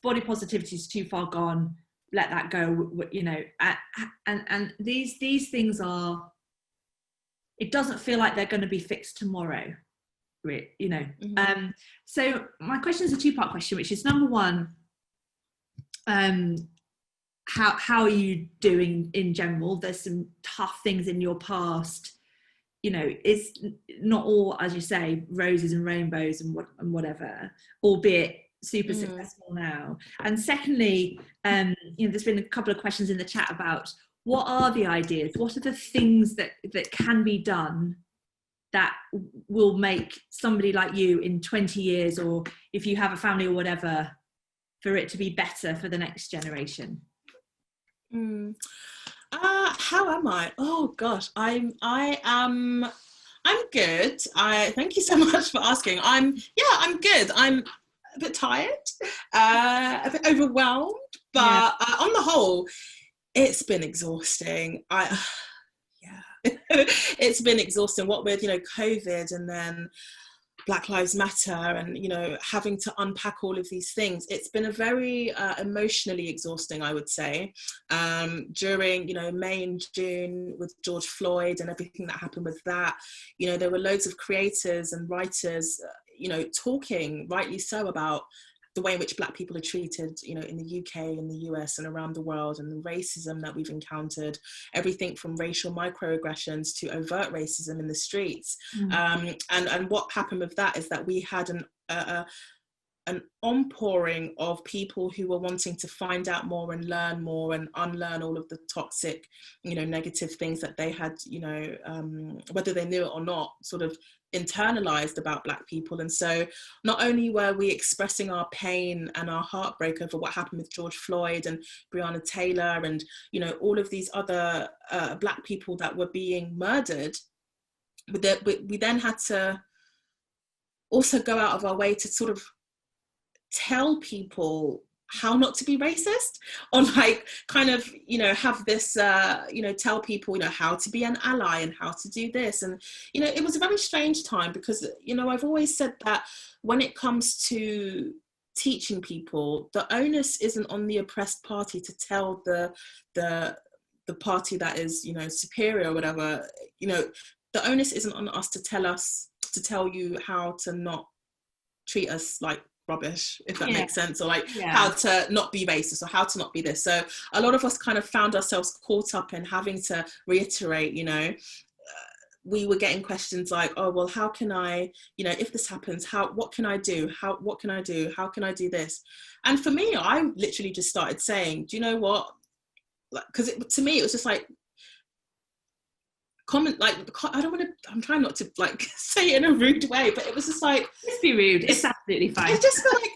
body positivity is too far gone, let that go, you know, and these things are, it doesn't feel like they're going to be fixed tomorrow, you know. So my question is a two-part question, which is, number one, how are you doing in general? There's some tough things in your past, you know. It's not all, as you say, roses and rainbows and whatever, albeit super successful now. And secondly, you know, there's been a couple of questions in the chat about what are the ideas, what are the things that can be done that will make somebody like you in 20 years, or if you have a family or whatever, for it to be better for the next generation? How am I? Oh gosh, I'm good. Thank you so much for asking. I'm good. I'm a bit tired, a bit overwhelmed, but on the whole, it's been exhausting. It's been exhausting, what with, you know, COVID and then Black Lives Matter and, you know, having to unpack all of these things. It's been a very emotionally exhausting, I would say, during, you know, May and June with George Floyd and everything that happened with that. You know, there were loads of creators and writers, you know, talking, rightly so, about the way in which Black people are treated, you know, in the UK, in the US and around the world, and the racism that we've encountered, everything from racial microaggressions to overt racism in the streets. And what happened with that is that we had an onpouring of people who were wanting to find out more and learn more and unlearn all of the toxic, you know, negative things that they had, you know, whether they knew it or not, sort of internalized about Black people. And so not only were we expressing our pain and our heartbreak over what happened with George Floyd and Breonna Taylor and, you know, all of these other Black people that were being murdered, but we then had to also go out of our way to sort of tell people how not to be racist, or like kind of, you know, have this, you know, tell people, you know, how to be an ally and how to do this. And, you know, it was a very strange time because, you know, I've always said that when it comes to teaching people, the onus isn't on the oppressed party to tell the party that is, you know, superior or whatever. You know, the onus isn't on us to tell you how to not treat us like rubbish, if that makes sense, or like how to not be racist or how to not be this. So a lot of us kind of found ourselves caught up in having to reiterate, you know, we were getting questions like, oh, well, how can I, you know, if this happens, what can I do? What can I do? How can I do this? And for me, I literally just started saying, do you know what? Like, because to me, it was just like, comment, like, I don't want to, I'm trying not to like say it in a rude way, but it was just like, just be rude, it's absolutely fine. It's just like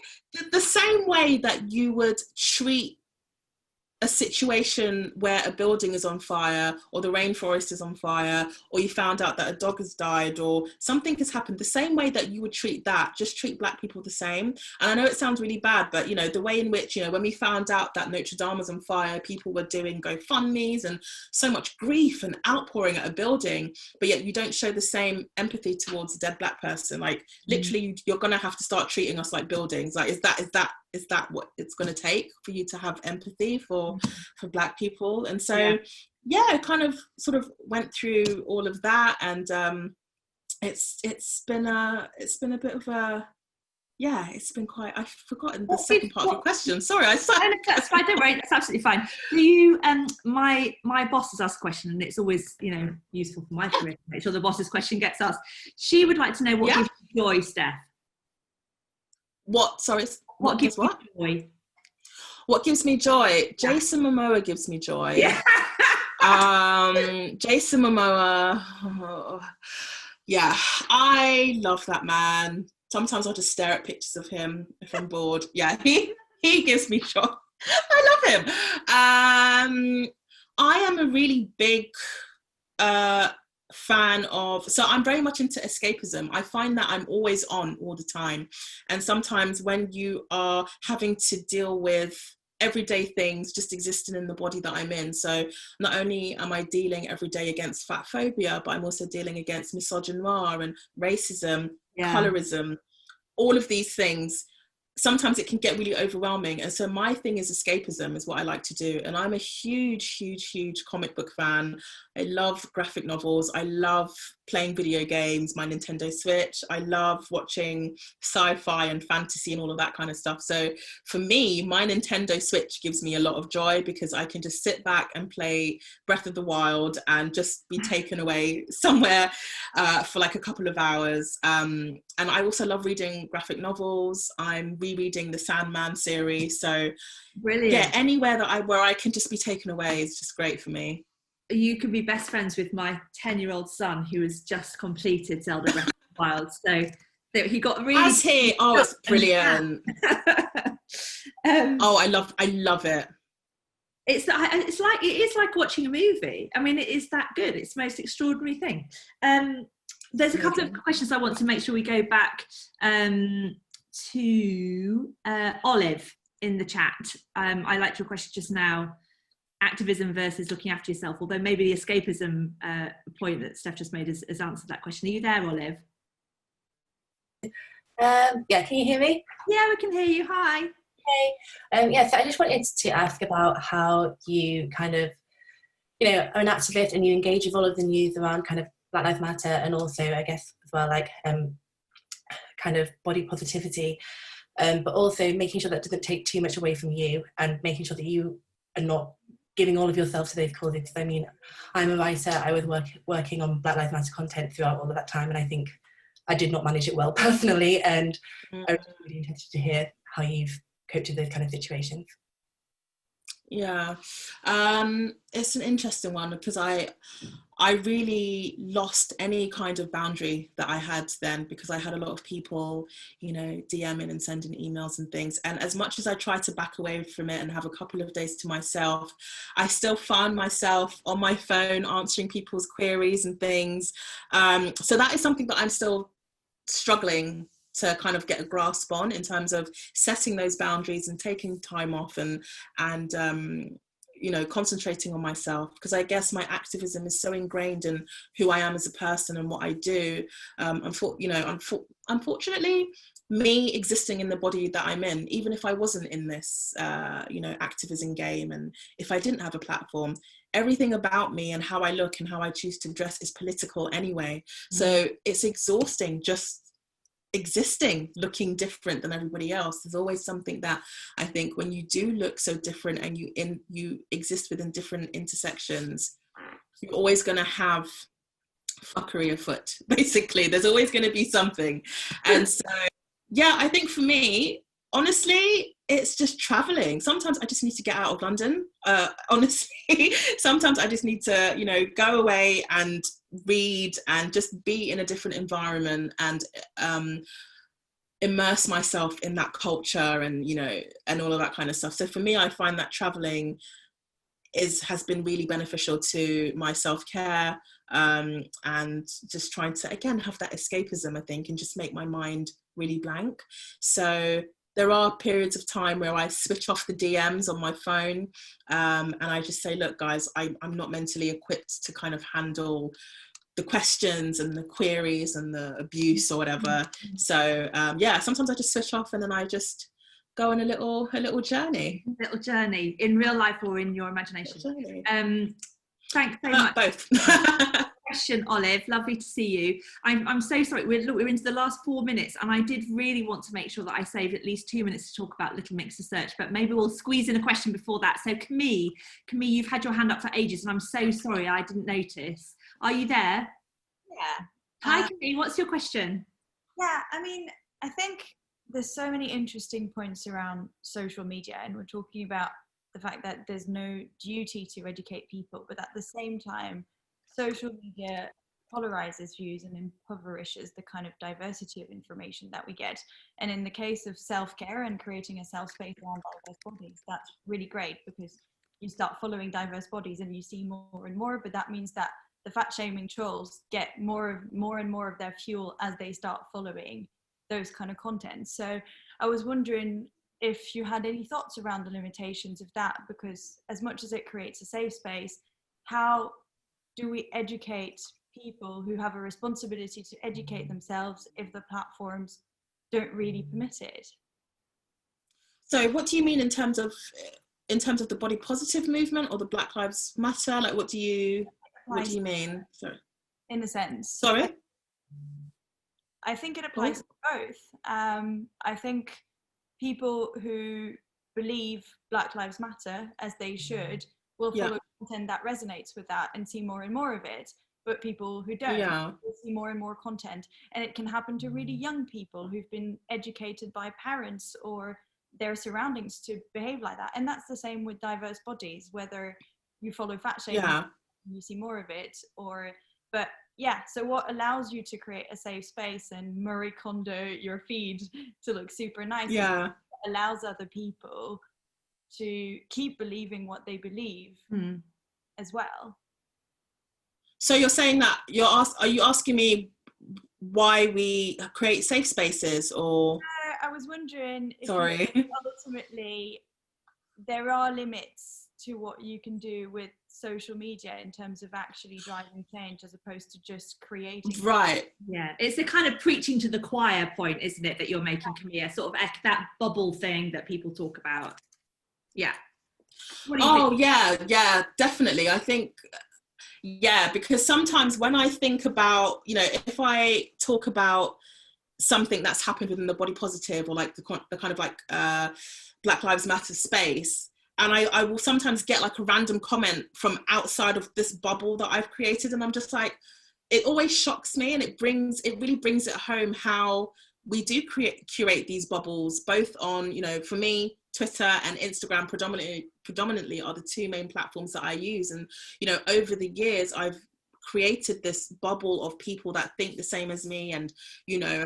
the same way that you would treat a situation where a building is on fire, or the rainforest is on fire, or you found out that a dog has died, or something has happened, the same way that you would treat that, just treat Black people the same. And I know it sounds really bad, but you know, the way in which, you know, when we found out that Notre Dame was on fire, people were doing GoFundMes and so much grief and outpouring at a building, but yet you don't show the same empathy towards a dead Black person. Like literally, you're gonna have to start treating us like buildings. Like, is that what it's going to take for you to have empathy for Black people? And so yeah, kind of sort of went through all of that, and it's been a bit of a, yeah, it's been quite, I've forgotten the second part of your question, sorry. That's fine, don't worry, that's absolutely fine. Do you, my boss has asked a question, and it's always, you know, useful for my career to make sure the boss's question gets asked. She would like to know what gives you joy, Steph. What, sorry? What gives you joy? What gives me joy? Jason Momoa gives me joy. Yeah. Jason Momoa. Oh, yeah, I love that man. Sometimes I'll just stare at pictures of him if I'm bored. Yeah, he gives me joy. I love him. I am a really big fan of, so I'm very much into escapism. I find that I'm always on all the time, and sometimes when you are having to deal with everyday things just existing in the body that I'm in, so not only am I dealing every day against fat phobia, but I'm also dealing against misogynoir and racism, colorism, all of these things. Sometimes it can get really overwhelming, and so my thing is escapism is what I like to do. And I'm a huge comic book fan. I love graphic novels. I love playing video games, my Nintendo Switch. I love watching sci-fi and fantasy and all of that kind of stuff. So for me, my Nintendo Switch gives me a lot of joy, because I can just sit back and play Breath of the Wild and just be taken away somewhere for like a couple of hours. And I also love reading graphic novels. I'm rereading the Sandman series. So brilliant. Yeah, anywhere where I can just be taken away is just great for me. You could be best friends with my 10-year-old son, who has just completed Zelda Breath of the Wild. So he got really... As he? Oh, it's brilliant. Oh, I love it. It is like watching a movie. I mean, it is that good. It's the most extraordinary thing. There's a couple of questions I want to make sure we go back to Olive in the chat. I liked your question just now. Activism versus looking after yourself, although maybe the escapism point that Steph just made has answered that question. Are you there, Olive? Yeah, can you hear me? Yeah, we can hear you. Hi. Hey. So I just wanted to ask about how you kind of, you know, are an activist and you engage with all of the news around kind of Black Lives Matter, and also, I guess, as well, like kind of body positivity, but also making sure that doesn't take too much away from you, and making sure that you are not giving all of yourself to those causes. I mean, I'm a writer. I was working on Black Lives Matter content throughout all of that time, and I think I did not manage it well personally, and I was really interested to hear how you've coped with those kind of situations. Yeah, it's an interesting one, because I really lost any kind of boundary that I had then, because I had a lot of people, you know, DMing and sending emails and things. And as much as I tried to back away from it and have a couple of days to myself, I still found myself on my phone answering people's queries and things. So that is something that I'm still struggling to kind of get a grasp on, in terms of setting those boundaries and taking time off and you know, concentrating on myself, because I guess my activism is so ingrained in who I am as a person and what I do. Unfortunately, me existing in the body that I'm in, even if I wasn't in this you know, activism game, and if I didn't have a platform, everything about me and how I look and how I choose to dress is political anyway. So it's exhausting just existing, looking different than everybody else. There's always something that I think, when you do look so different and you exist within different intersections, you're always going to have fuckery afoot, basically. There's always going to be something. And so, yeah, I think for me, honestly, it's just traveling. Sometimes I just need to get out of London. Honestly, sometimes I just need to, you know, go away and read and just be in a different environment and immerse myself in that culture, and, you know, and all of that kind of stuff. So for me, I find that traveling has been really beneficial to my self-care, and just trying to, again, have that escapism, I think, and just make my mind really blank. So there are periods of time where I switch off the DMs on my phone, and I just say, look, guys, I'm not mentally equipped to kind of handle the questions and the queries and the abuse or whatever. So yeah, sometimes I just switch off and then I just go on a little journey. Little journey in real life or in your imagination. Thanks so much. Both. Question, Olive. Lovely to see you. I'm so sorry. We're into the last 4 minutes, and I did really want to make sure that I saved at least 2 minutes to talk about Little Mix Research, but maybe we'll squeeze in a question before that. So Camille, you've had your hand up for ages, and I'm so sorry I didn't notice. Are you there? Yeah. Hi, Camille. What's your question? Yeah, I mean, I think there's so many interesting points around social media, and we're talking about the fact that there's no duty to educate people, but at the same time, social media polarizes views and impoverishes the kind of diversity of information that we get. And in the case of self-care and creating a self space around diverse bodies, that's really great, because you start following diverse bodies and you see more and more, but that means that the fat shaming trolls get more and more of their fuel as they start following those kind of content. So I was wondering if you had any thoughts around the limitations of that, because as much as it creates a safe space, how do we educate people who have a responsibility to educate themselves if the platforms don't really permit it? So what do you mean in terms of the body positive movement or the Black Lives Matter? Like, what do you mean? Sorry. In a sense. Sorry? I think it applies to both. I think people who believe Black Lives Matter, as they should, will follow content that resonates with that and see more and more of it. But people who don't will see more and more content. And it can happen to really young people who've been educated by parents or their surroundings to behave like that. And that's the same with diverse bodies, whether you follow fat shaming, you see more of it, but yeah, so what allows you to create a safe space and Marie Kondo your feed to look super nice allows other people to keep believing what they believe as well. So you're saying that are you asking me why we create safe spaces, or? I was wondering if ultimately there are limits to what you can do with social media in terms of actually driving change as opposed to just creating. Right. Yeah, it's the kind of preaching to the choir point, isn't it, that you're making, Camille? Sort of that bubble thing that people talk about. Yeah. Yeah, definitely. I think, because sometimes when I think about, if I talk about something that's happened within the body positive or like the kind of like Black Lives Matter space, and I will sometimes get like a random comment from outside of this bubble that I've created, and I'm just like, it always shocks me, and it really brings it home how we do curate these bubbles, both on, for me, Twitter and Instagram predominantly are the two main platforms that I use. And, over the years, I've created this bubble of people that think the same as me and,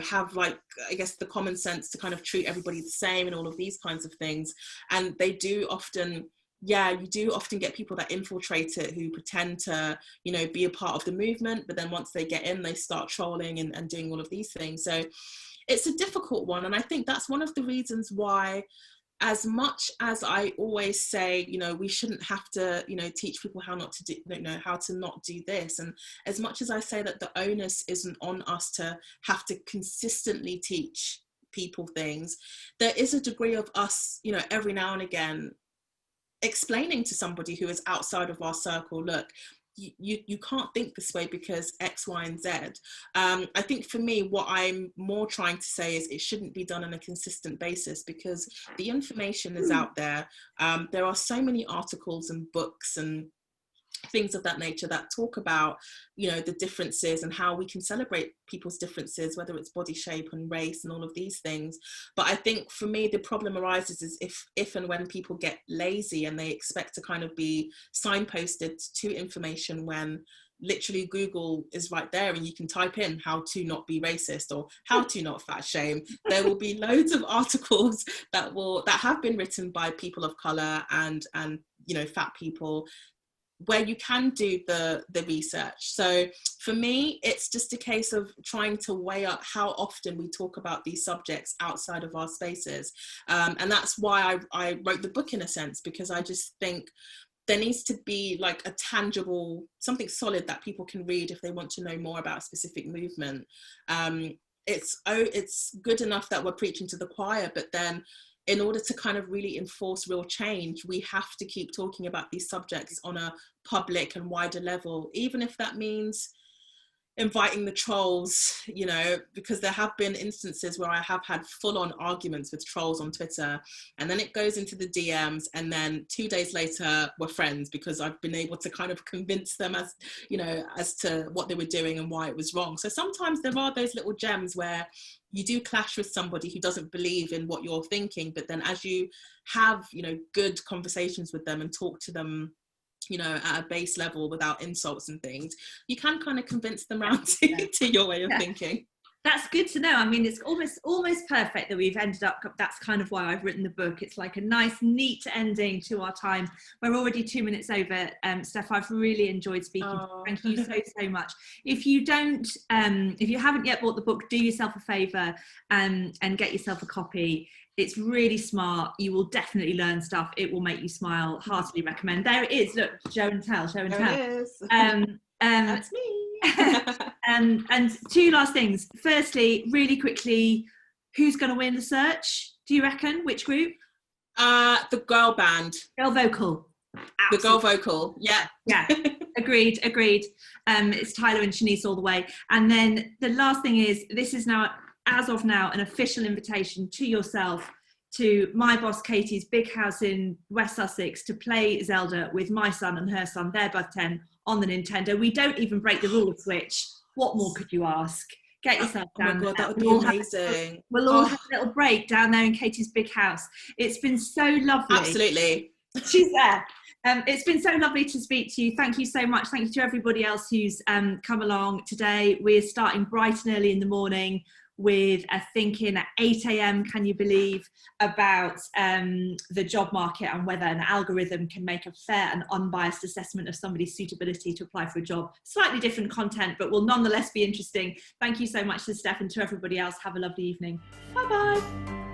have like, I guess, the common sense to kind of treat everybody the same and all of these kinds of things. And they do often, you do often get people that infiltrate it who pretend to, be a part of the movement, but then once they get in, they start trolling and doing all of these things. So it's a difficult one. And I think that's one of the reasons why, as much as I always say, we shouldn't have to, teach people how not to do, how to not do this. And as much as I say that the onus isn't on us to have to consistently teach people things, there is a degree of us, every now and again, explaining to somebody who is outside of our circle, look, you can't think this way because X, Y, and Z. I think for me, what I'm more trying to say is it shouldn't be done on a consistent basis because the information is out there. There are so many articles and books and things of that nature that talk about, the differences and how we can celebrate people's differences, whether it's body shape and race and all of these things. But I think for me, the problem arises is if and when people get lazy and they expect to kind of be signposted to information when literally Google is right there, and you can type in how to not be racist or how to not fat shame. There will be loads of articles that have been written by people of color and you know, fat people, where you can do the research. So for me, it's just a case of trying to weigh up how often we talk about these subjects outside of our spaces. And that's why I wrote the book, in a sense, because I just think there needs to be like a tangible, something solid that people can read if they want to know more about a specific movement. It's good enough that we're preaching to the choir, but then in order to kind of really enforce real change, we have to keep talking about these subjects on a public and wider level, even if that means inviting the trolls, you know, because there have been instances where I have had full-on arguments with trolls on Twitter, and then it goes into the DMs, and then 2 days later we're friends because I've been able to kind of convince them as, you know, as to what they were doing and why it was wrong. So sometimes there are those little gems where you do clash with somebody who doesn't believe in what you're thinking, but then as you have, you know, good conversations with them and talk to them, you know, at a base level without insults and things, you can kind of convince them around to your way of thinking. That's good to know. I mean, it's almost perfect that we've ended up, that's kind of why I've written the book. It's like a nice, neat ending to our time. We're already 2 minutes over. Steph, I've really enjoyed speaking to you. Thank you so much. If you haven't yet bought the book, do yourself a favour and get yourself a copy. It's really smart. You will definitely learn stuff. It will make you smile. Heartily recommend. There it is. Look, show and tell. There it is. That's me. And two last things. Firstly, really quickly, who's going to win the search? Do you reckon? Which group? The girl band. Girl vocal. Absolutely. The girl vocal. Yeah. Yeah. Agreed. It's Tyler and Shanice all the way. And then the last thing is, this is now, as of now, an official invitation to yourself, to my boss Katie's big house in West Sussex, to play Zelda with my son and her son. They're both 10 on the Nintendo. We don't even break the rule of Switch. What more could you ask? Get yourself down. Oh my God, that would be amazing. We'll all have a little break down there in Katie's big house. It's been so lovely. Absolutely. She's there. It's been so lovely to speak to you. Thank you so much. Thank you to everybody else who's come along today. We're starting bright and early in the morning with a thinking at 8 a.m, can you believe, about the job market and whether an algorithm can make a fair and unbiased assessment of somebody's suitability to apply for a job. Slightly different content, but will nonetheless be interesting. Thank you so much to Steph and to everybody else. Have a lovely evening. Bye-bye.